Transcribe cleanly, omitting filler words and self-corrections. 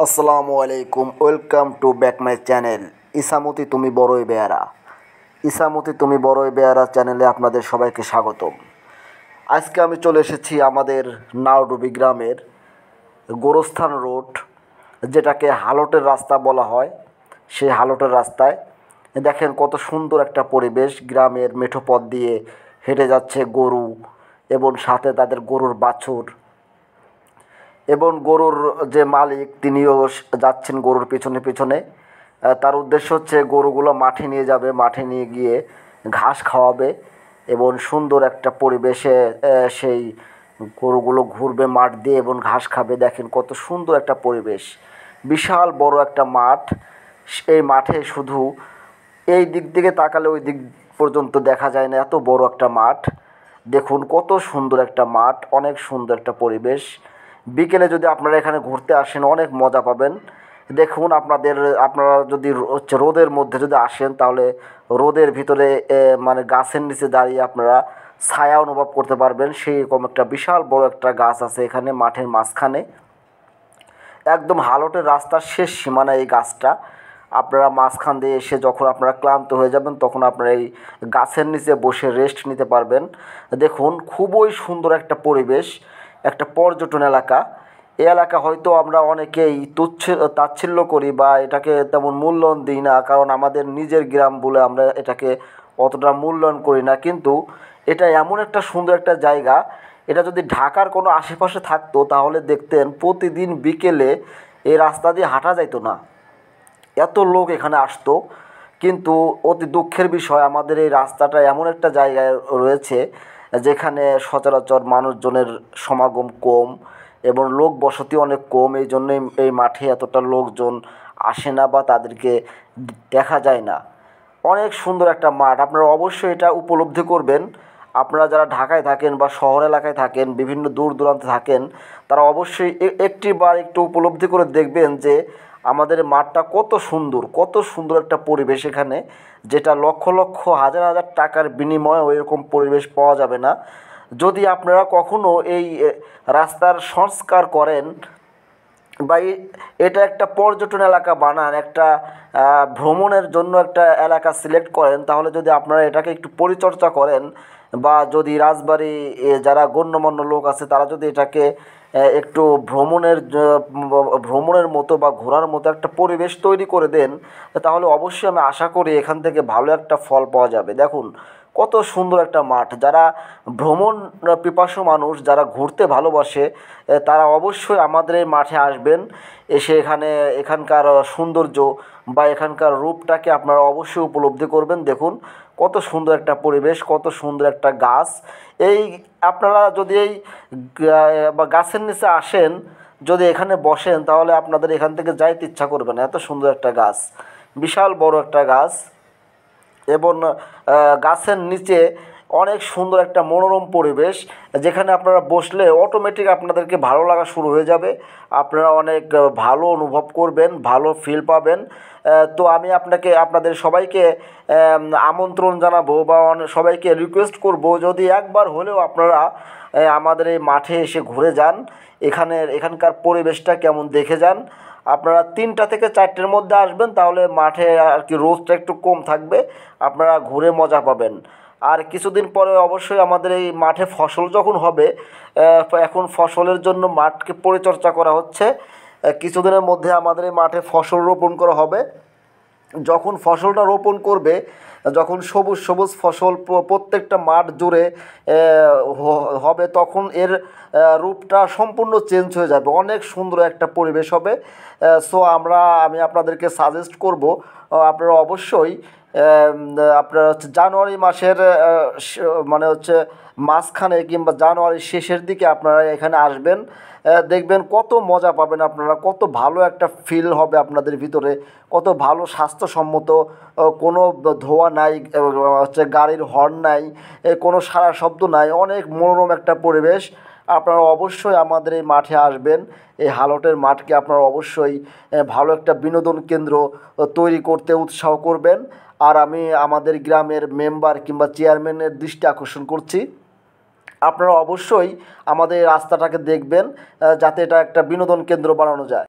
আসসালামু আলাইকুম, welcome to back my channel Ichamati তুমি বড়ই বেয়ারা। ইসামতি তুমি বড়ই বেয়ারা চ্যানেলে আপনাদের সবাইকে স্বাগতম। আজকে আমি চলে এসেছি আমাদের নাওডুবি গ্রামের গোরস্থান রোড, যেটাকে হালটের রাস্তা বলা হয়। সেই হালটের রাস্তায় দেখেন কত সুন্দর একটা পরিবেশ। গ্রামের মেঠো পথ দিয়ে হেঁটে যাচ্ছে গরু এবং সাথে তাদের গরুর বাছুর, এবং গরুর যে মালিক তিনিও যাচ্ছেন গরুর পিছনে পিছনে। তার উদ্দেশ্য হচ্ছে গরুগুলো মাঠে নিয়ে যাবে, মাঠে নিয়ে গিয়ে ঘাস খাওয়াবে এবং সুন্দর একটা পরিবেশে সেই গরুগুলো ঘুরবে মাঠ দিয়ে এবং ঘাস খাবে। দেখেন কত সুন্দর একটা পরিবেশ, বিশাল বড় একটা মাঠ। এই মাঠে শুধু এই দিক থেকে তাকালে ওই দিক পর্যন্ত দেখা যায় না, এত বড় একটা মাঠ। দেখুন কত সুন্দর একটা মাঠ, অনেক সুন্দর একটা পরিবেশ। বিকেলে যদি আপনারা এখানে ঘুরতে আসেন অনেক মজা পাবেন। দেখুন আপনারা যদি রোদের মধ্যে যদি আসেন তাহলে রোদের ভিতরে মানে গাছের নিচে দাঁড়িয়ে আপনারা ছায়া অনুভব করতে পারবেন। সেই রকম একটা বিশাল বড় একটা গাছ আছে এখানে মাঠের মাঝখানে, একদম হালটের রাস্তার শেষ সীমানায় এই গাছটা। আপনারা মাঝখান দিয়ে এসে যখন আপনারা ক্লান্ত হয়ে যাবেন তখন আপনারা এই গাছের নিচে বসে রেস্ট নিতে পারবেন। দেখুন খুবই সুন্দর একটা পরিবেশ, একটা পর্যটন এলাকা। এই এলাকা হয়তো আমরা অনেকেই তাচ্ছিল্য করি বা এটাকে তেমন মূল্যায়ন দিই না, কারণ আমাদের নিজের গ্রাম বলে আমরা এটাকে অতটা মূল্যায়ন করি না। কিন্তু এটা এমন একটা সুন্দর একটা জায়গা, এটা যদি ঢাকার কোনো আশেপাশে থাকতো তাহলে দেখতেন প্রতিদিন বিকেলে এই রাস্তা দিয়ে হাঁটা যাইতো না, এত লোক এখানে আসতো। কিন্তু অতি দুঃখের বিষয় আমাদের এই রাস্তাটা এমন একটা জায়গায় রয়েছে যেখানে সচরাচর মানুষজনের সমাগম কম এবং লোক বসতি অনেক কম। এই জন্যই এই মাঠে এতটা লোকজন আসে না বা তাদেরকে দেখা যায় না। অনেক সুন্দর একটা মাঠ, আপনারা অবশ্যই এটা উপলব্ধি করবেন। আপনারা যারা ঢাকায় থাকেন বা শহর এলাকায় থাকেন, বিভিন্ন দূর দূরান্তে থাকেন, তারা অবশ্যই একটি বার একটু উপলব্ধি করে দেখবেন যে আমাদের মাঠটা কত সুন্দর একটা পরিবেশ এখানে, যেটা লক্ষ লক্ষ হাজার হাজার টাকার বিনিময়ে ওইরকম পরিবেশ পাওয়া যাবে না। যদি আপনারা কখনো এই রাস্তার সংস্কার করেন বা এটা একটা পর্যটন এলাকা বানান, একটা ভ্রমণের জন্য একটা এলাকা সিলেক্ট করেন, তাহলে যদি আপনারা এটাকে একটু পরিচর্যা করেন বা যদি রাজবাড়ী যারা গণ্যমান্য লোক আছে তারা যদি এটাকে একটু ভ্রমণের মতো বা ঘোরার মতো একটা পরিবেশ তৈরি করে দেন, তাহলে অবশ্যই আমি আশা করি এখান থেকে ভালো একটা ফল পাওয়া যাবে। দেখুন কত সুন্দর একটা মাঠ। যারা ভ্রমণ পিপাসু মানুষ, যারা ঘুরতে ভালোবাসে, তারা অবশ্যই আমাদের এই মাঠে আসবেন। এসে এখানকার সৌন্দর্য বা এখানকার রূপটাকে আপনারা অবশ্যই উপলব্ধি করবেন। দেখুন কত সুন্দর একটা পরিবেশ, কত সুন্দর একটা গাছ। এই আপনারা যদি এই বা গাছের নিচে আসেন, যদি এখানে বসেন তাহলে আপনাদের এখান থেকে যাইতে ইচ্ছা করবে না, এত সুন্দর একটা গাছ, বিশাল বড় একটা গাছ। এবং গাছের নিচে অনেক সুন্দর একটা মনোরম পরিবেশ, যেখানে আপনারা বসলে অটোমেটিক আপনাদেরকে ভালো লাগা শুরু হয়ে যাবে। আপনারা অনেক ভালো অনুভব করবেন, ভালো ফিল পাবেন। তো আমি আপনাদের সবাইকে আমন্ত্রণ জানাবো বা সবাইকে রিকোয়েস্ট করব, যদি একবার হলেও আপনারা আমাদের এই মাঠে এসে ঘুরে যান, এখানকার পরিবেশটা কেমন দেখে যান। আপনারা 3টা থেকে 4টের মধ্যে আসবেন, তাহলে মাঠে আর কি রোদটা একটু কম থাকবে, আপনারা ঘুরে মজা পাবেন। আর কিছুদিন পরে অবশ্যই আমাদের এই মাঠে ফসল যখন হবে, এখন ফসলের জন্য মাঠকে পরিচর্যা করা হচ্ছে। কিছুদিনের মধ্যে আমাদের এই মাঠে ফসল রোপণ করা হবে। যখন ফসলটা রোপণ করবে, যখন সবুজ সবুজ ফসল প্রত্যেকটা মাঠ জুড়ে হবে, তখন এর রূপটা সম্পূর্ণ চেঞ্জ হয়ে যাবে, অনেক সুন্দর একটা পরিবেশ হবে। সো আমি আপনাদেরকে সাজেস্ট করব, আপনারা অবশ্যই আপনারা হচ্ছে জানুয়ারি মাসের মানে হচ্ছে মাঝখানে কিংবা জানুয়ারির শেষের দিকে আপনারা এখানে আসবেন। দেখবেন কত মজা পাবেন আপনারা, কত ভালো একটা ফিল হবে আপনাদের ভিতরে, কত ভালো স্বাস্থ্যসম্মত, কোনো ধোঁয়া নাই, হচ্ছে গাড়ির হর্ন নাই, কোনো সারা শব্দ নাই, অনেক মনোরম একটা পরিবেশ। আপনারা অবশ্যই আমাদের এই মাঠে আসবেন। এই হালটের মাঠকে আপনারা অবশ্যই ভালো একটা বিনোদন কেন্দ্র তৈরি করতে উৎসাহ করবেন। আর আমি আমাদের গ্রামের মেম্বার কিংবা চেয়ারম্যানের দৃষ্টি আকর্ষণ করছি, আপনারা অবশ্যই আমাদের এই রাস্তাটাকে দেখবেন, যাতে এটা একটা বিনোদন কেন্দ্র বানানো যায়।